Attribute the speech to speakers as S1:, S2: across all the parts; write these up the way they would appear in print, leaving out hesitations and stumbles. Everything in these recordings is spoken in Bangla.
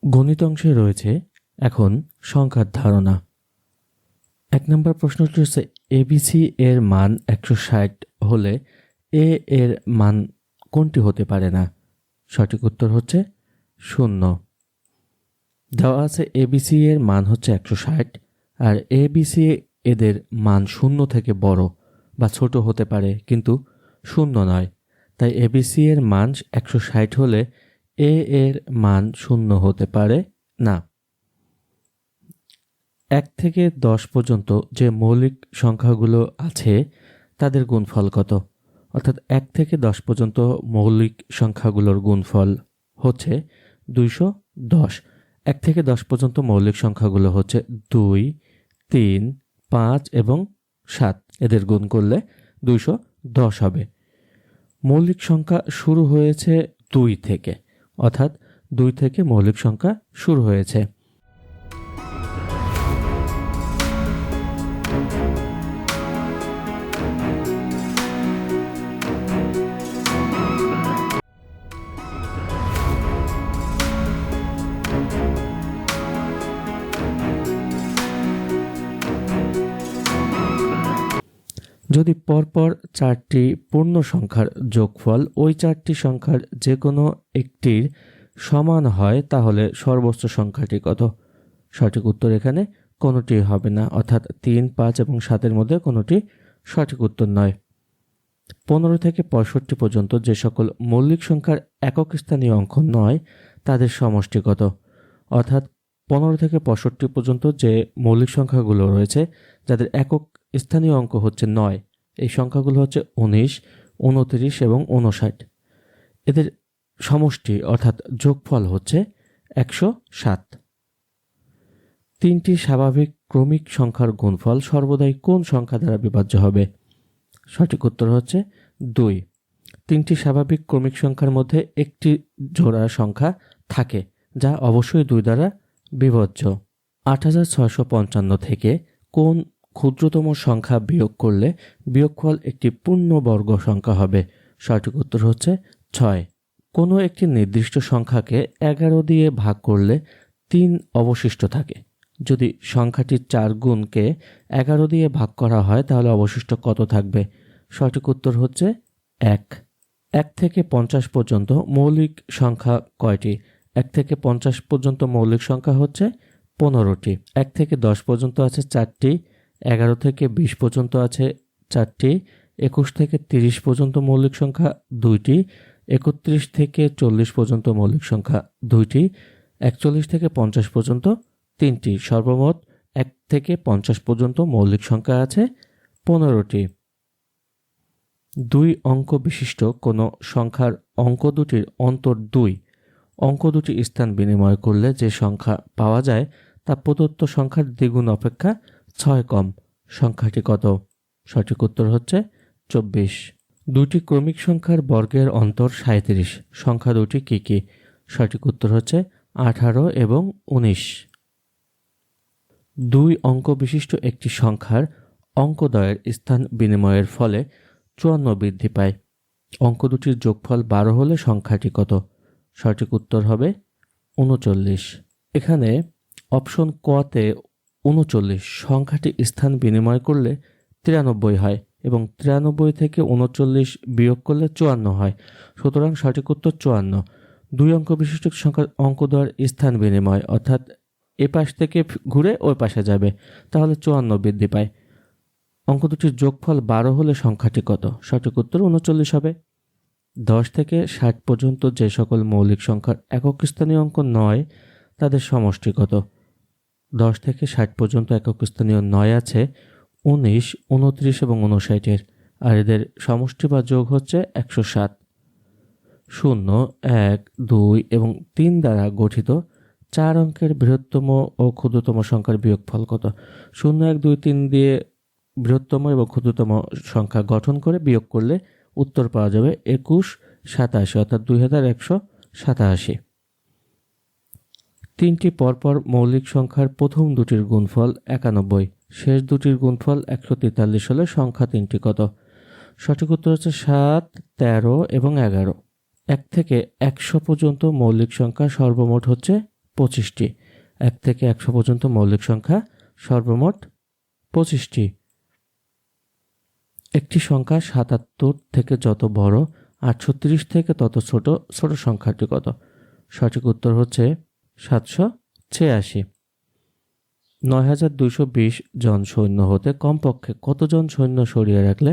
S1: গণিত অংশে রয়েছে এখন সংখ্যার ধারণা। ১ নম্বর প্রশ্নটি হচ্ছে এবিসি এর মান ১৬০ হলে এ এর মান কোনটি হতে পারে না? সঠিক উত্তর হচ্ছে 0। দেওয়া আছে এবিসি এর মান হচ্ছে ১৬০ আর এবিসি এদের মান 0 থেকে বড় বা ছোট হতে পারে কিন্তু 0 নয়, তাই এবিসি এর মান ১৬০ হলে এ এর মান 0 হতে পারে না। ১ থেকে ১০ পর্যন্ত যে মৌলিক সংখ্যাগুলো আছে তাদের গুণফল কত? অর্থাৎ ১ থেকে ১০ পর্যন্ত মৌলিক সংখ্যাগুলোর গুণফল হচ্ছে ২১০। ১ থেকে ১০ পর্যন্ত মৌলিক সংখ্যাগুলো হচ্ছে ২, ৩, ৫ এবং ৭। এদের গুণ করলে ২১০ হবে। মৌলিক সংখ্যা শুরু হয়েছে ২ থেকে, অর্থাৎ ২ থেকে মৌলিক সংখ্যা শুরু হয়েছে। যদি পরপর ৪টি পূর্ণ সংখ্যার যোগফল ওই ৪টি সংখ্যার যে কোনো একটির সমান হয় তাহলে সর্বোচ্চ সংখ্যাটি কত? সঠিক উত্তর এখানে কোনোটি হবে না, অর্থাৎ ৩, ৫ এবং ৭-এর মধ্যে কোনোটি সঠিক উত্তর নয়। ১৫ থেকে ৬৫ পর্যন্ত যে সকল মৌলিক সংখ্যার একক স্থানীয় অঙ্ক নয় তাদের সমষ্টি কত? অর্থাৎ ১৫ থেকে ৬৫ পর্যন্ত যে মৌলিক সংখ্যাগুলো রয়েছে যাদের একক স্থানীয় অঙ্ক হচ্ছে ৯, এই সংখ্যাগুলো হচ্ছে ১৯, ২৯ এবং ৫৯। এদের সমষ্টি অর্থাৎ যোগফল হচ্ছে ১০৭। ৩টি স্বাভাবিক ক্রমিক সংখ্যার গুণফল সর্বদাই কোন সংখ্যা দ্বারা বিভাজ্য হবে? সঠিক উত্তর হচ্ছে ২। ৩টি স্বাভাবিক ক্রমিক সংখ্যার মধ্যে একটি জোড়া সংখ্যা থাকে যা অবশ্যই ২ দ্বারা বিভাজ্য। ৮৬৫৫ থেকে কোন ক্ষুদ্রতম সংখ্যা বিয়োগ করলে বিয়োগফল একটি পূর্ণবর্গ সংখ্যা হবে? সঠিক উত্তর হচ্ছে ৬। কোনো একটি নির্দিষ্ট সংখ্যাকে ১১ দিয়ে ভাগ করলে ৩ অবশিষ্ট থাকে। যদি সংখ্যাটির ৪ গুণকে ১১ দিয়ে ভাগ করা হয় তাহলে অবশিষ্ট কত থাকবে? সঠিক উত্তর হচ্ছে ১। ১ থেকে ৫০ পর্যন্ত মৌলিক সংখ্যা কয়টি? ১ থেকে ৫০ পর্যন্ত মৌলিক সংখ্যা হচ্ছে ১৫টি। ১ থেকে ১০ পর্যন্ত আছে ৪টি, ১১ থেকে ২০ পর্যন্ত আছে ৪টি, ২১ থেকে ৩০ পর্যন্ত মৌলিক সংখ্যা ২টি, ৩১ থেকে ৪০ পর্যন্ত মৌলিক সংখ্যা ২টি, ৪১ থেকে ৫০ পর্যন্ত ৩টি। সর্বমোট ১ থেকে ৫০ পর্যন্ত মৌলিক সংখ্যা আছে ১৫টি। ২ অঙ্ক বিশিষ্ট কোনো সংখ্যার অঙ্ক দুটির অন্তর ২ অঙ্ক দুটি স্থান বিনিময় করলে যে সংখ্যা পাওয়া যায় তা প্রদত্ত সংখ্যার দ্বিগুণ অপেক্ষা ৬ কম। সংখ্যাটি কত? সঠিক উত্তর হচ্ছে ২৪। ২টি ক্রমিক সংখ্যার বর্গের অন্তর ৩৭। সংখ্যা দুটি কি কি? সঠিক উত্তর হচ্ছে ১৮ এবং ১৯। ২ অঙ্ক বিশিষ্ট একটি সংখ্যার অঙ্কদ্বয়ের স্থান বিনিময়ের ফলে ৫৪ বৃদ্ধি পায়। অঙ্ক দুটির যোগফল ১২ হলে সংখ্যাটি কত? সঠিক উত্তর হবে ৩৯। এখানে অপশন ক-তে ৩৯ সংখ্যাটি স্থান বিনিময় করলে ৯৩ হয় এবং ৯৩ থেকে ৩৯ বিয়োগ করলে ৫৪ হয়, সুতরাং সঠিক উত্তর ৫৪। ২ অঙ্ক বিশিষ্ট সংখ্যার অঙ্কদ্বয়ের স্থান বিনিময় অর্থাৎ এ পাশ থেকে ঘুরে ওই পাশে যাবে, তাহলে ৫৪ বৃদ্ধি পায়। অঙ্ক দুটির যোগফল ১২ হলে সংখ্যাটি কত? সঠিক উত্তর ৩৯ হবে। ১০ থেকে ৬০ পর্যন্ত যে সকল মৌলিক সংখ্যার একক স্থানীয় অঙ্ক নয় তাদের সমষ্টি কত? ১০ থেকে ৬০ পর্যন্ত একক স্থানীয় ৯ আছে ১৯, ২৯ এবং ৫৯-এর, আর এদের সমষ্টি বা যোগ হচ্ছে ১০৭। ০, ১, ২ এবং ৩ দ্বারা গঠিত ৪ অঙ্কের বৃহত্তম ও ক্ষুদ্রতম সংখ্যার বিয়োগফল কত? ০, ১, ২, ৩ দিয়ে বৃহত্তম এবং ক্ষুদ্রতম সংখ্যা গঠন করে বিয়োগ করলে উত্তর পাওয়া যাবে ২১87, অর্থাৎ ২১87। ৩টি পরপর মৌলিক সংখ্যার প্রথম দুটির গুণফল ৯১, শেষ দুটির গুণফল ১৪৩ হলে সংখ্যা তিনটি কত? সঠিক উত্তর হচ্ছে ৭, ১৩ এবং ১১। ১ থেকে ১০০ পর্যন্ত মৌলিক সংখ্যা সর্বমোট হচ্ছে 25টি। 1 থেকে 100 পর্যন্ত মৌলিক সংখ্যা সর্বমোট 25টি। একটি সংখ্যা 77 থেকে যত বড় আর 36 থেকে তত ছোট, ছোট সংখ্যাটি কত? সঠিক উত্তর হচ্ছে 786। 9220 জন সৈন্য হতে কমপক্ষে কতজন সৈন্য সরিয়ে রাখলে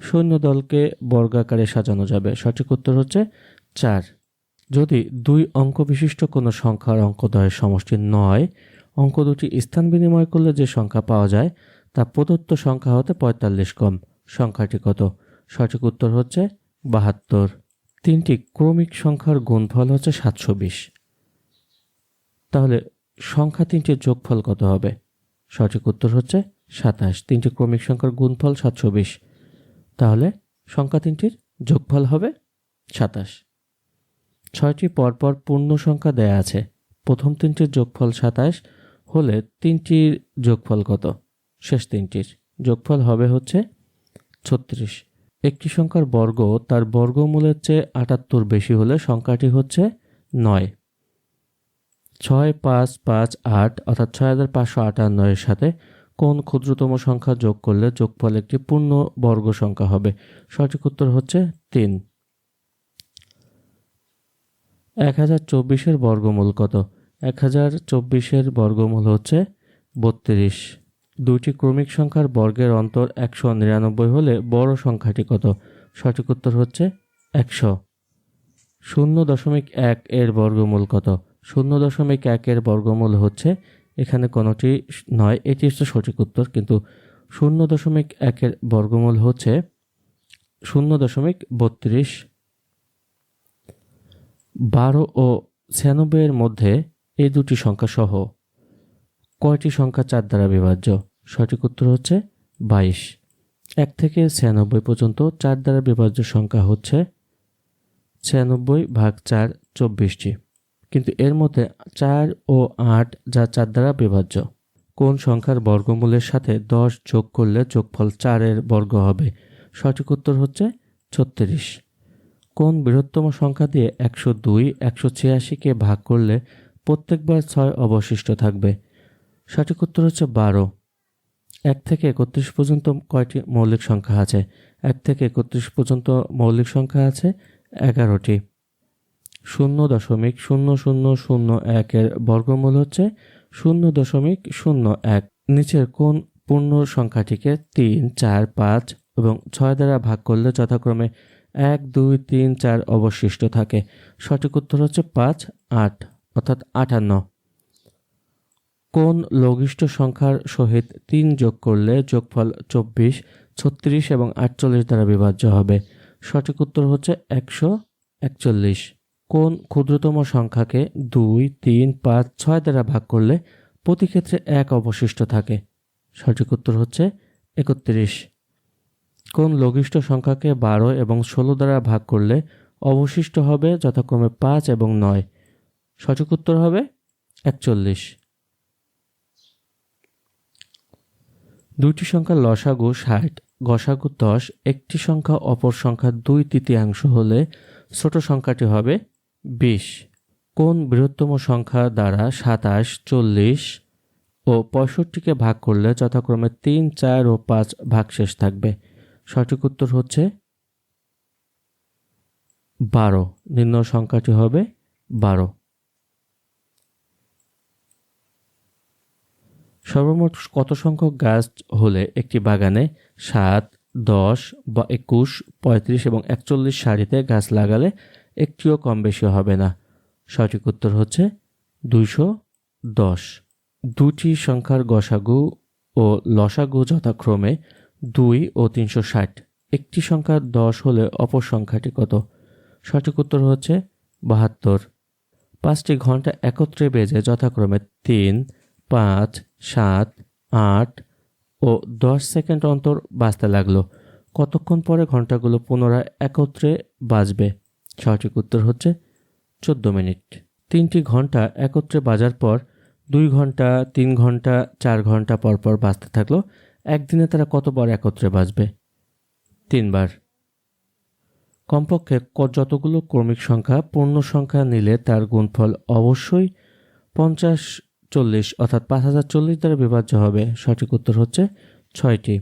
S1: সৈন্যদলকে বর্গাকারে সাজানো যাবে? সঠিক উত্তর হচ্ছে 4। যদি 2 অঙ্ক বিশিষ্ট কোনো সংখ্যার অঙ্কদ্বয়ের সমষ্টি 9, অঙ্ক দুটি স্থান বিনিময় করলে যে সংখ্যা পাওয়া যায় তা প্রদত্ত সংখ্যা হতে 45 কম, সংখ্যাটি কত? সঠিক উত্তর হচ্ছে 72। 3টি ক্রমিক সংখ্যার গুণফল হচ্ছে 720। তাহলে সংখ্যা 3টির যোগফল কত হবে? সঠিক উত্তর হচ্ছে 27। 3টি ক্রমিক সংখ্যার গুণফল 720, তাহলে সংখ্যা 3টির যোগফল হবে 27। 6টি পরপর পূর্ণ সংখ্যা দেয়া আছে, প্রথম 3টির যোগফল 27 হলে 3টির যোগফল কত? শেষ 3টির যোগফল হবে হচ্ছে 36। একটি সংখ্যার বর্গ তার বর্গমূলের চেয়ে 78 বেশি হলে সংখ্যাটি হচ্ছে 9। 6, 5, 5, 8 অর্থাৎ 6558 এর সাথে কোন ক্ষুদ্রতম সংখ্যা যোগ করলে যোগফল একটি পূর্ণ বর্গ সংখ্যা হবে? সঠিক উত্তর হচ্ছে 3। 1024 বর্গমূল কত? 1024 বর্গমূল হচ্ছে 32। 2টি ক্রমিক সংখ্যার বর্গের অন্তর 199 হলে বড় সংখ্যাটি কত? সঠিক উত্তর হচ্ছে 100। 0.1 এর বর্গমূল কত? 0.1 এর বর্গমূল হচ্ছে, এখানে কোনোটি নয়, এটি হচ্ছে সঠিক উত্তর, কিন্তু 0.1 এর বর্গমূল হচ্ছে 0.32। 12 ও 96 এর মধ্যে এই দুটি সংখ্যা সহ কয়টি সংখ্যা 4 দ্বারা বিভাজ্য? সঠিক উত্তর হচ্ছে 22। 1 থেকে 96 পর্যন্ত 4 দ্বারা বিভাজ্য সংখ্যা হচ্ছে 96/4 24টি, কিন্তু এর মধ্যে 4 ও 8 যা 4 দ্বারা বিভাজ্য। কোন সংখ্যার বর্গমূলের সাথে 10 যোগ করলে যোগফল 4 এর বর্গ হবে? সঠিক উত্তর হচ্ছে 36। কোন বৃহত্তম সংখ্যা দিয়ে 102 186কে ভাগ করলে প্রত্যেকবার 6 অবশিষ্ট থাকবে? সঠিক উত্তর হচ্ছে 12। 1 থেকে 31 পর্যন্ত কয়টি মৌলিক সংখ্যা আছে? 1 থেকে 31 পর্যন্ত মৌলিক সংখ্যা আছে 11টি। 0.0001 এর বর্গমূল হচ্ছে 0.01। নিচের কোন পূর্ণ সংখ্যাটিকে 3, 4, 5 এবং 6 দ্বারা ভাগ করলে যথাক্রমে 1, 2, 3, 4 অবশিষ্ট থাকে? সঠিক উত্তর হচ্ছে 5, 8 অর্থাৎ 58। কোন লঘিষ্ঠ সংখ্যার সহিত 3 যোগ করলে যোগফল 24, 36 এবং 48 দ্বারা বিভাজ্য হবে? সঠিক উত্তর হচ্ছে 141। কোন ক্ষুদ্রতম সংখ্যাকে 2, 3, 5, 6 দ্বারা ভাগ করলে প্রতি ক্ষেত্রে 1 অবশিষ্ট থাকে? সঠিক উত্তর হচ্ছে 31। কোন লঘিষ্ঠ সংখ্যাকে 12 এবং 16 দ্বারা ভাগ করলে অবশিষ্ট হবে যথাক্রমে 5 এবং 9? সঠিক উত্তর হবে 41। দুইটি সংখ্যার লসাগু 60, গসাগু 10, একটি সংখ্যা অপর সংখ্যার 2/3 হলে ছোট সংখ্যাটি হবে 20। কোন বৃহত্তম সংখ্যা দ্বারা 27, 40 ও 65কে ভাগ করলে যথাক্রমে 3, 4 ও 5 ভাগশেষ থাকবে? সঠিক উত্তর হচ্ছে 12। নির্ণয় সংখ্যাটি হবে 12। সর্বমোট কত সংখ্যক গাছ হলে একটি বাগানে 7, 10 বা 21, 35 এবং 41 সারিতে গাছ লাগালে একটিও কম বেশি হবে না? সঠিক উত্তর হচ্ছে 210। দুটি সংখ্যার গসাগু ও লসাগু যথাক্রমে 2 ও 360। একটি সংখ্যা 10 হলে অপর সংখ্যাটি কত? সঠিক উত্তর হচ্ছে 72। 5টি ঘন্টা একত্রে বেজে যথাক্রমে 3, 5, 7, 8 ও 10 সেকেন্ড অন্তর বাজতে লাগলো। কতক্ষণ পরে ঘন্টাগুলো পুনরায় একত্রে বাজবে? সঠিক উত্তর হচ্ছে 14 মিনিট। 3টি ঘন্টা একত্রে বাজার পর 2 ঘন্টা, 3 ঘন্টা, 4 ঘন্টা পর পর বাজতে থাকলো। একদিনে তারা কতবার একত্রে বাজবে? 3 বার। কমপক্ষে যতগুলো ক্রমিক সংখ্যা পূর্ণ সংখ্যা নিলে তার গুণফল অবশ্যই 50 40 অর্থাৎ 5040 দ্বারা বিভাজ্য হবে। সঠিক উত্তর হচ্ছে 6টি।